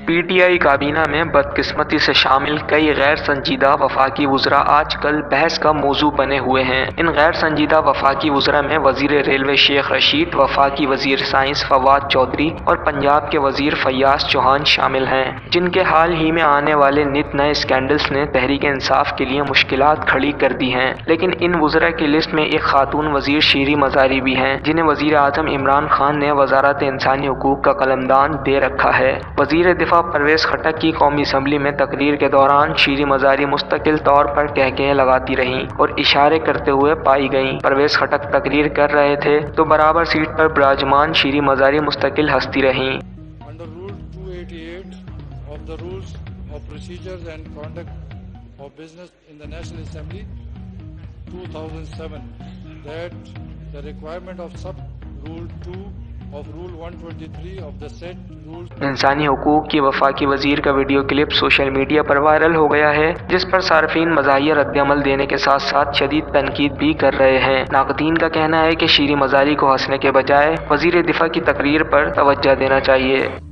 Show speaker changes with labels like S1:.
S1: P T I کابینہ میں بدقسمتی سے شامل کئی غیر سنجیدہ وفاقی وزراء آج کل بحث کا موضوع بنے ہوئے ہیں۔ ان غیر سنجیدہ وفاقی وزراء میں وزیر ریلوے شیخ رشید، وفاقی وزیر سائنس فواد چودھری اور پنجاب کے وزیر فیاض چوہان شامل ہیں، جن کے حال ہی میں آنے والے نت نئے اسکینڈلز نے تحریک انصاف کے لیے مشکلات کھڑی کر دی ہیں۔ لیکن ان وزراء کی لسٹ میں ایک خاتون وزیر شیریں مزاری بھی ہیں، جنہیں وزیر اعظم عمران خان نے وزارت انسانی حقوق کا قلمدان دے رکھا ہے۔ وزیر دفاع پرویز خٹک کی قومی اسمبلی میں تقریر کے دوران شیریں مزاری مستقل طور پر قہقہے لگاتی رہیں اور اشارے کرتے ہوئے پائی گئیں۔ پرویز خٹک تقریر کر رہے تھے تو برابر سیٹ پر براجمان شیریں مزاری مستقل ہنستی رہیں۔
S2: Under Rule 288 of the Rules of Procedures and Conduct of Business in the National Assembly 2007, that the requirement of sub-Rule 2 of Rule 123 of the said rules.
S1: انسانی حقوق کی وفاقی وزیر کا ویڈیو کلپ سوشل میڈیا پر viral ہو گیا ہے، جس پر صارفین مزاحیہ رد عمل دینے کے ساتھ ساتھ شدید تنقید بھی کر رہے ہیں۔ ناقدین کا کہنا ہے کہ شیریں مزاری کو ہنسنے کے بجائے وزیر دفاع کی تقریر پر توجہ دینا چاہیے۔